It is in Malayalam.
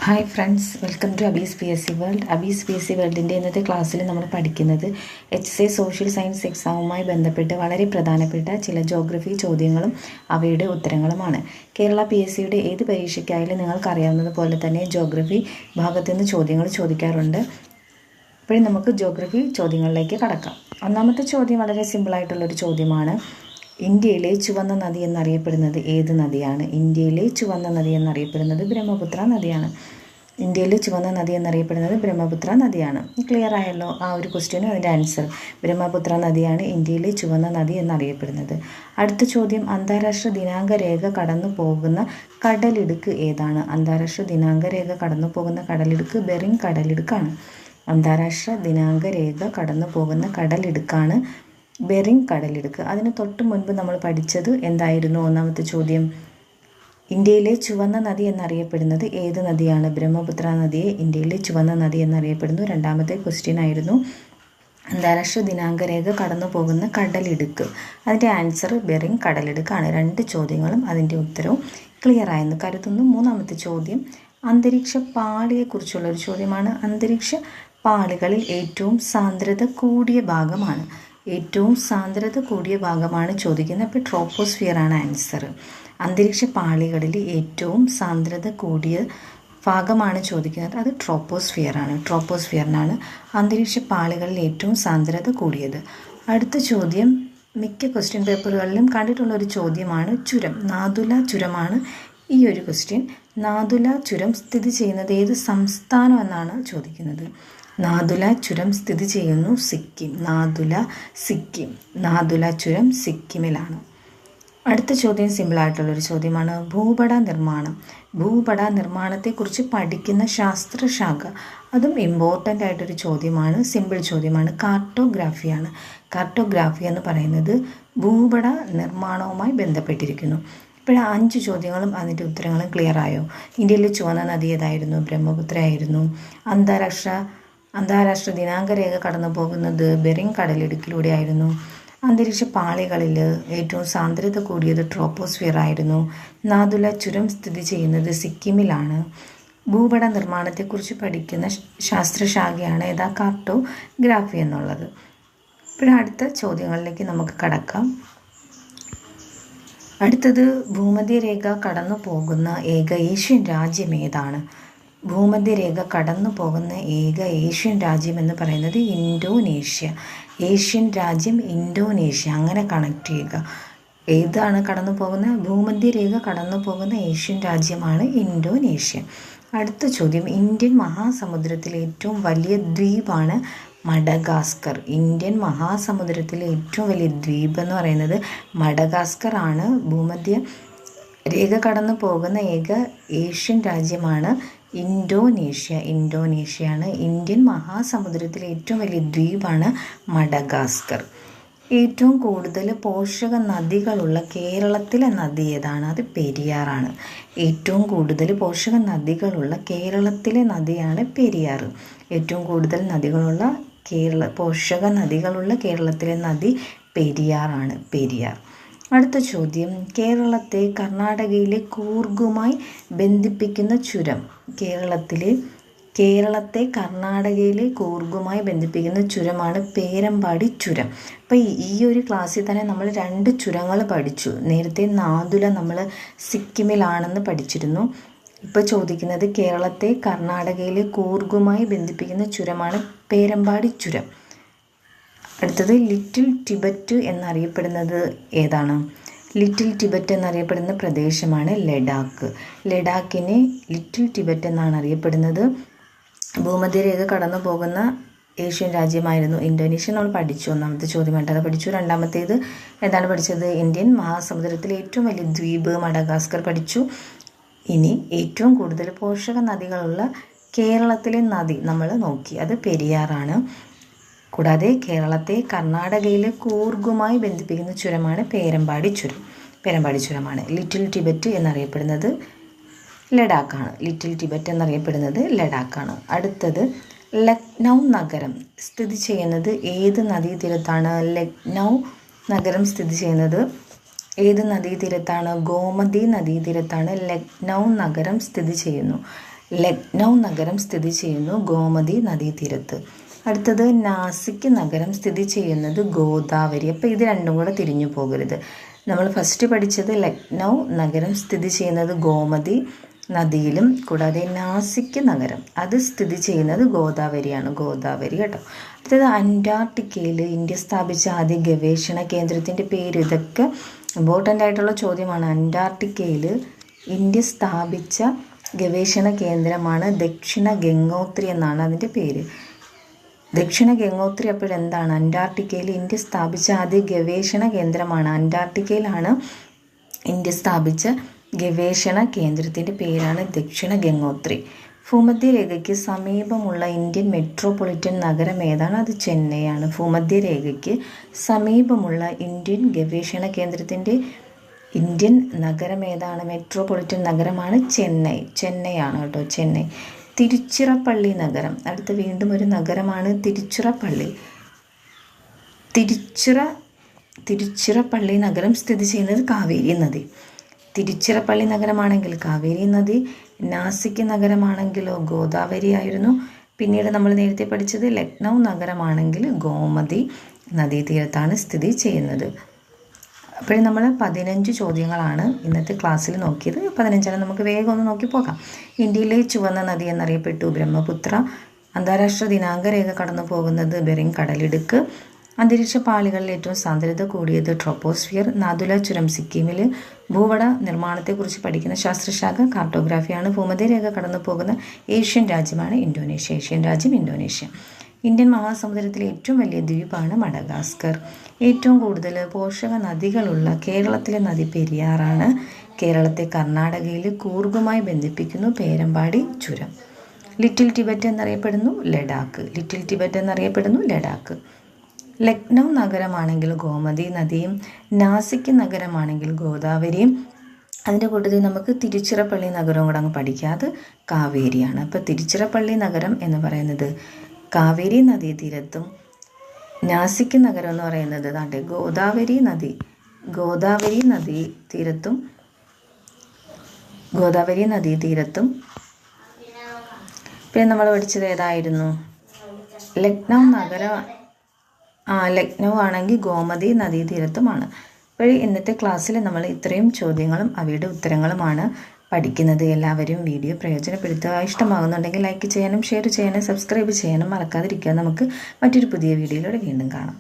ഹായ് ഫ്രണ്ട്സ്, വെൽക്കം ടു അബീസ് പി എസ് സി വേൾഡ്. അബീസ് പി എസ് സി വേൾഡിൻ്റെ ഇന്നത്തെ ക്ലാസ്സിൽ നമ്മൾ പഠിക്കുന്നത് HSC സോഷ്യൽ സയൻസ് എക്സാമുമായി ബന്ധപ്പെട്ട് വളരെ പ്രധാനപ്പെട്ട ചില ജോഗ്രഫി ചോദ്യങ്ങളും അവയുടെ ഉത്തരങ്ങളുമാണ്. കേരള PSCയുടെ ഏത് പരീക്ഷയ്ക്കായാലും നിങ്ങൾക്കറിയാവുന്നതുപോലെ തന്നെ ജോഗ്രഫി ഭാഗത്തു നിന്ന് ചോദ്യങ്ങൾ ചോദിക്കാറുണ്ട്. അപ്പോഴും നമുക്ക് ജോഗ്രഫി ചോദ്യങ്ങളിലേക്ക് കടക്കാം. ഒന്നാമത്തെ ചോദ്യം വളരെ സിമ്പിളായിട്ടുള്ളൊരു ചോദ്യമാണ്. ഇന്ത്യയിലെ ചുവന്ന നദി എന്നറിയപ്പെടുന്നത് ഏത് നദിയാണ്? ഇന്ത്യയിലെ ചുവന്ന നദി എന്നറിയപ്പെടുന്നത് ബ്രഹ്മപുത്ര നദിയാണ്. ഇന്ത്യയിലെ ചുവന്ന നദി എന്നറിയപ്പെടുന്നത് ബ്രഹ്മപുത്ര നദിയാണ്. ക്ലിയർ ആയല്ലോ ആ ഒരു ക്വസ്റ്റ്യനും അതിൻ്റെ ആൻസർ. ബ്രഹ്മപുത്ര നദിയാണ് ഇന്ത്യയിലെ ചുവന്ന നദി എന്നറിയപ്പെടുന്നത്. അടുത്ത ചോദ്യം, അന്താരാഷ്ട്ര ദിനാങ്ക രേഖ കടന്നു പോകുന്ന കടലിടുക്ക് ഏതാണ്? അന്താരാഷ്ട്ര ദിനാങ്ക രേഖ കടന്നു പോകുന്ന കടലിടുക്ക് ബെറിങ് കടലിടുക്കാണ്. അന്താരാഷ്ട്ര ദിനാങ്ക രേഖ കടന്നു പോകുന്ന കടലിടുക്കാണ് ബെറിങ് കടലിടുക്ക്. അതിന് തൊട്ട് മുൻപ് നമ്മൾ പഠിച്ചത് എന്തായിരുന്നു? ഒന്നാമത്തെ ചോദ്യം, ഇന്ത്യയിലെ ചുവന്ന നദി എന്നറിയപ്പെടുന്നത് ഏത് നദിയാണ്? ബ്രഹ്മപുത്ര നദിയെ ഇന്ത്യയിലെ ചുവന്ന നദി എന്നറിയപ്പെടുന്നു. രണ്ടാമത്തെ ക്വസ്റ്റ്യൻ ആയിരുന്നു അന്താരാഷ്ട്ര ദിനാങ്ക രേഖ കടന്നു പോകുന്ന കടലിടുക്ക്. അതിൻ്റെ ആൻസർ ബെറിങ് കടലിടുക്കാണ്. രണ്ട് ചോദ്യങ്ങളും അതിൻ്റെ ഉത്തരവും ക്ലിയർ ആയെന്ന് കരുതുന്നു. മൂന്നാമത്തെ ചോദ്യം, അന്തരീക്ഷ പാളിയെക്കുറിച്ചുള്ളൊരു ചോദ്യമാണ്. അന്തരീക്ഷ പാളികളിൽ ഏറ്റവും സാന്ദ്രത കൂടിയ ഭാഗമാണ്. ഏറ്റവും സാന്ദ്രത കൂടിയ ഭാഗമാണ് ചോദിക്കുന്നത്. അപ്പോൾ ട്രോപ്പോസ്ഫിയർ ആണ് ആൻസർ. അന്തരീക്ഷ പാളികളിൽ ഏറ്റവും സാന്ദ്രത കൂടിയ ഭാഗമാണ് ചോദിക്കുന്നത്. അത് ട്രോപ്പോസ്ഫിയർ ആണ്. ട്രോപ്പോസ്ഫിയറിനാണ് അന്തരീക്ഷ പാളികളിൽ ഏറ്റവും സാന്ദ്രത കൂടിയത്. അടുത്ത ചോദ്യം മിക്ക ക്വസ്റ്റ്യൻ പേപ്പറുകളിലും കണ്ടിട്ടുള്ളൊരു ചോദ്യമാണ്. ചുരം, നാഥുല ചുരമാണ് ഈ ഒരു ക്വസ്റ്റ്യൻ. നാഥുല ചുരം സ്ഥിതി ചെയ്യുന്നത് ഏത് സംസ്ഥാനം എന്നാണ് ചോദിക്കുന്നത്. നാഥുല ചുരം സ്ഥിതി ചെയ്യുന്നു സിക്കിം. നാഥുല ചുരം സിക്കിമിലാണ്. അടുത്ത ചോദ്യം സിമ്പിളായിട്ടുള്ളൊരു ചോദ്യമാണ്. ഭൂപട നിർമ്മാണത്തെക്കുറിച്ച് പഠിക്കുന്ന ശാസ്ത്രശാഖ. അതും ഇമ്പോർട്ടൻ്റ് ആയിട്ടൊരു ചോദ്യമാണ്. സിമ്പിൾ ചോദ്യമാണ്. കാർട്ടോഗ്രാഫിയാണ്. കാർട്ടോഗ്രാഫി എന്ന് പറയുന്നത് ഭൂപട നിർമ്മാണവുമായി ബന്ധപ്പെട്ടിരിക്കുന്നു. ഇപ്പോൾ 5 ചോദ്യങ്ങളും അതിൻ്റെ ഉത്തരങ്ങളും ക്ലിയർ ആയോ? ഇന്ത്യയിലെ ചുവന്ന നദി ഏതായിരുന്നു? ബ്രഹ്മപുത്ര ആയിരുന്നു. അന്താരാഷ്ട്ര ദിനാങ്ക രേഖ കടന്നു പോകുന്നത് ബെറിങ് കടലിടുക്കിലൂടെ ആയിരുന്നു. അന്തരീക്ഷ പാളികളിൽ ഏറ്റവും സാന്ദ്രത കൂടിയത് ട്രോപ്പോസ്ഫിയർ ആയിരുന്നു. നാഥുല ചുരം സ്ഥിതി ചെയ്യുന്നത് സിക്കിമിലാണ്. ഭൂപട നിർമ്മാണത്തെക്കുറിച്ച് പഠിക്കുന്ന ശാസ്ത്രശാഖയാണ് ഏതാ? കാർട്ടോഗ്രാഫി എന്നുള്ളത്. ഇപ്പോൾ അടുത്ത ചോദ്യങ്ങളിലേക്ക് നമുക്ക് കടക്കാം. അടുത്തത്, ഭൂമധ്യരേഖ കടന്നു പോകുന്ന ഏക ഏഷ്യൻ രാജ്യം ഏതാണ്? ഭൂമധ്യരേഖ കടന്നു പോകുന്ന ഏക ഏഷ്യൻ രാജ്യം എന്ന് പറയുന്നത് ഇന്തോനേഷ്യ. ഏഷ്യൻ രാജ്യം ഇന്തോനേഷ്യ. അങ്ങനെ കണക്ട് ചെയ്യുക. ഏതാണ് കടന്നു പോകുന്ന? ഭൂമധ്യരേഖ കടന്നു പോകുന്ന ഏഷ്യൻ രാജ്യമാണ് ഇന്തോനേഷ്യ. അടുത്ത ചോദ്യം, ഇന്ത്യൻ മഹാസമുദ്രത്തിലെ ഏറ്റവും വലിയ ദ്വീപാണ് മഡഗാസ്കർ. ഇന്ത്യൻ മഹാസമുദ്രത്തിലെ ഏറ്റവും വലിയ ദ്വീപ് എന്ന് പറയുന്നത് മഡഗാസ്കർ ആണ്. ഭൂമധ്യ രേഖ കടന്നു പോകുന്ന ഏക ഏഷ്യൻ രാജ്യമാണ് ഇന്തോനേഷ്യയാണ്. ഇന്ത്യൻ മഹാസമുദ്രത്തിലെ ഏറ്റവും വലിയ ദ്വീപാണ് മഡഗാസ്കർ. ഏറ്റവും കൂടുതൽ പോഷക നദികളുള്ള കേരളത്തിലെ നദി ഏതാണ്? അത് പെരിയാറാണ്. ഏറ്റവും കൂടുതൽ പോഷക നദികളുള്ള കേരളത്തിലെ നദിയാണ് പെരിയാർ. ഏറ്റവും കൂടുതൽ പോഷക നദികളുള്ള കേരളത്തിലെ നദി പെരിയാറാണ്. പെരിയാർ. അടുത്ത ചോദ്യം, കേരളത്തെ കർണാടകയിലെ കൂർഗുമായി ബന്ധിപ്പിക്കുന്ന ചുരം. കേരളത്തെ കർണാടകയിലെ കൂർഗുമായി ബന്ധിപ്പിക്കുന്ന ചുരമാണ് പേരമ്പാടി ചുരം. അപ്പോൾ ഈ ഒരു ക്ലാസ്സിൽ തന്നെ നമ്മൾ 2 ചുരങ്ങൾ പഠിച്ചു. നേരത്തെ നാഥുല നമ്മൾ സിക്കിമിലാണെന്ന് പഠിച്ചിരുന്നു. ഇപ്പോൾ ചോദിക്കുന്നത് കേരളത്തെ കർണാടകയിലെ കൂർഗുമായി ബന്ധിപ്പിക്കുന്ന ചുരമാണ് പേരമ്പാടി ചുരം. അടുത്തത്, ലിറ്റിൽ ടിബറ്റ് എന്നറിയപ്പെടുന്നത് ഏതാണ്? ലിറ്റിൽ ടിബറ്റ് എന്നറിയപ്പെടുന്ന പ്രദേശമാണ് ലഡാക്ക്. ലഡാക്കിനെ ലിറ്റിൽ ടിബറ്റ് എന്നാണ് അറിയപ്പെടുന്നത്. ഭൂമധ്യരേഖ കടന്നു പോകുന്ന ഏഷ്യൻ രാജ്യമായിരുന്നു ഇന്തോനേഷ്യ. നമ്മൾ പഠിച്ചു. ഒന്നാമത്തെ ചോദ്യമായിട്ട് അത് പഠിച്ചു. രണ്ടാമത്തേത് എന്താണ് പഠിച്ചത്? ഇന്ത്യൻ മഹാസമുദ്രത്തിലെ ഏറ്റവും വലിയ ദ്വീപ് മഡഗാസ്കർ പഠിച്ചു. ഇനി ഏറ്റവും കൂടുതൽ പോഷക നദികളുള്ള കേരളത്തിലെ നദി നമ്മൾ നോക്കി. അത് പെരിയാറാണ്. കൂടാതെ കേരളത്തെ കർണാടകയിലെ കൂർഗുമായി ബന്ധിപ്പിക്കുന്ന ചുരമാണ് പേരമ്പാടി ചുരമാണ്. ലിറ്റിൽ ടിബറ്റ് എന്നറിയപ്പെടുന്നത് ലഡാക്കാണ്. അടുത്തത്, ലക്നൗ നഗരം സ്ഥിതി ചെയ്യുന്നത് ഏത് നദീതീരത്താണ്? ലക്നൗ നഗരം സ്ഥിതി ചെയ്യുന്നത് ഏത് നദീതീരത്താണ്? ഗോമതി നദീതീരത്താണ് ലക്നൗ നഗരം സ്ഥിതി ചെയ്യുന്നു. ലക്നൗ നഗരം സ്ഥിതി ചെയ്യുന്നു ഗോമതി നദീതീരത്ത്. അടുത്തത് നാസിക് നഗരം സ്ഥിതി ചെയ്യുന്നത് ഗോദാവരി. അപ്പോൾ ഇത് രണ്ടും കൂടെ തിരിഞ്ഞു പോകരുത്. നമ്മൾ ഫസ്റ്റ് പഠിച്ചത് ലക്നൗ നഗരം സ്ഥിതി ചെയ്യുന്നത് ഗോമതി നദിയിലും, കൂടാതെ നാസിക് നഗരം അത് സ്ഥിതി ചെയ്യുന്നത് ഗോദാവരിയാണ്, ഗോദാവരി കേട്ടോ. അടുത്തത് അന്റാർട്ടിക്കയിൽ ഇന്ത്യ സ്ഥാപിച്ച ആദ്യ ഗവേഷണ കേന്ദ്രത്തിൻ്റെ പേര്. ഇതൊക്കെ ഇമ്പോർട്ടൻ്റ് ആയിട്ടുള്ള ചോദ്യമാണ്. അന്റാർട്ടിക്കയിൽ ഇന്ത്യ സ്ഥാപിച്ച ഗവേഷണ കേന്ദ്രമാണ് ദക്ഷിണ ഗംഗോത്രി എന്നാണ് അതിൻ്റെ പേര്. ദക്ഷിണ ഗംഗോത്രി അപ്പോഴെന്താണ്? അന്റാർട്ടിക്കയിൽ ഇന്ത്യ സ്ഥാപിച്ച ആദ്യ ഗവേഷണ കേന്ദ്രമാണ്. അന്റാർട്ടിക്കയിലാണ് ഇന്ത്യ സ്ഥാപിച്ച ഗവേഷണ കേന്ദ്രത്തിൻ്റെ പേരാണ് ദക്ഷിണ ഗംഗോത്രി. ഭൂമധ്യരേഖയ്ക്ക് സമീപമുള്ള ഇന്ത്യൻ മെട്രോപൊളിറ്റൻ നഗരം ഏതാണ്? അത് ചെന്നൈയാണ്. ഭൂമധ്യരേഖയ്ക്ക് സമീപമുള്ള ഇന്ത്യൻ ഗവേഷണ കേന്ദ്രത്തിൻ്റെ ഇന്ത്യൻ നഗരം ഏതാണ്? മെട്രോപൊളിറ്റൻ നഗരമാണ് ചെന്നൈ. ചെന്നൈയാണ് കേട്ടോ, ചെന്നൈ. തിരുച്ചിറപ്പള്ളി നഗരം, അടുത്ത വീണ്ടും ഒരു നഗരമാണ് തിരുച്ചിറപ്പള്ളി. തിരുച്ചിറപ്പള്ളി നഗരം സ്ഥിതി ചെയ്യുന്നത് കാവേരി നദി. തിരുച്ചിറപ്പള്ളി നഗരമാണെങ്കിൽ കാവേരി നദി, നാസിക് നഗരമാണെങ്കിലോ ഗോദാവരി ആയിരുന്നു. പിന്നീട് നമ്മൾ നേരത്തെ പഠിച്ചത് ലക്നൗ നഗരമാണെങ്കിൽ ഗോമതി നദീതീരത്താണ് സ്ഥിതി ചെയ്യുന്നത്. അപ്പോൾ നമ്മൾ 15 ചോദ്യങ്ങളാണ് ഇന്നത്തെ ക്ലാസ്സിൽ നോക്കിയത്. 15 നമുക്ക് വേഗം ഒന്ന് നോക്കി പോകാം. ഇന്ത്യയിലെ ചുവന്ന നദി എന്നറിയപ്പെട്ടു ബ്രഹ്മപുത്ര. അന്താരാഷ്ട്ര ദിനാങ്ക രേഖ കടന്നു പോകുന്നത് ബെറിങ് കടലിടുക്ക്. അന്തരീക്ഷ പാളികളിൽ ഏറ്റവും സാന്ദ്രത കൂടിയത് ട്രോപ്പോസ്ഫിയർ. നാഥുല ചുരം സിക്കിമിൽ. ഭൂപട നിർമ്മാണത്തെക്കുറിച്ച് പഠിക്കുന്ന ശാസ്ത്രശാഖ കാർട്ടോഗ്രാഫിയാണ്. ഭൂമധ്യരേഖ കടന്നു പോകുന്ന ഏഷ്യൻ രാജ്യമാണ് ഇന്തോനേഷ്യ. ഏഷ്യൻ രാജ്യം ഇന്തോനേഷ്യ. ഇന്ത്യൻ മഹാസമുദ്രത്തിലെ ഏറ്റവും വലിയ ദ്വീപാണ് മഡഗാസ്കർ. ഏറ്റവും കൂടുതൽ പോഷക നദികളുള്ള കേരളത്തിലെ നദി പെരിയാറാണ്. കേരളത്തെ കർണാടകയിൽ കൂർഗുമായി ബന്ധിപ്പിക്കുന്നു പേരമ്പാടി ചുരം. ലിറ്റിൽ ടിബറ്റ് എന്നറിയപ്പെടുന്നു ലഡാക്ക്. ലിറ്റിൽ ടിബറ്റ് എന്നറിയപ്പെടുന്നു ലഡാക്ക്. ലക്നൗ നഗരമാണെങ്കിൽ ഗോമതി നദിയും, നാസിക് നഗരമാണെങ്കിൽ ഗോദാവരിയും, അതിൻ്റെ കൂട്ടത്തിൽ നമുക്ക് തിരുച്ചിറപ്പള്ളി നഗരവും കൂടെ അങ്ങ് പഠിക്കാം. അത് കാവേരിയാണ്. അപ്പോൾ തിരുച്ചിറപ്പള്ളി നഗരം എന്ന് പറയുന്നത് കാവേരി നദീതീരത്തും, നാസിക് നഗരം എന്ന് പറയുന്നത് ദാണ്ടെ ഗോദാവരി നദീതീരത്തും. പിന്നെ നമ്മൾ പഠിച്ചത് ഏതായിരുന്നു? ലക്നൗ ലക്നൗ ആണെങ്കിൽ ഗോമതി നദീതീരത്തുമാണ്. അപ്പോൾ ഇന്നത്തെ ക്ലാസ്സിൽ നമ്മൾ ഇത്രയും ചോദ്യങ്ങളും അവയുടെ ഉത്തരങ്ങളുമാണ് പഠിക്കുന്നത്. എല്ലാവരും വീഡിയോ പ്രയോജനപ്പെടുത്തുക. ഇഷ്ടമാകുന്നുണ്ടെങ്കിൽ ലൈക്ക് ചെയ്യാനും ഷെയർ ചെയ്യാനും സബ്സ്ക്രൈബ് ചെയ്യാനും മറക്കാതിരിക്കുക. നമുക്ക് മറ്റൊരു പുതിയ വീഡിയോയിലൂടെ വീണ്ടും കാണാം.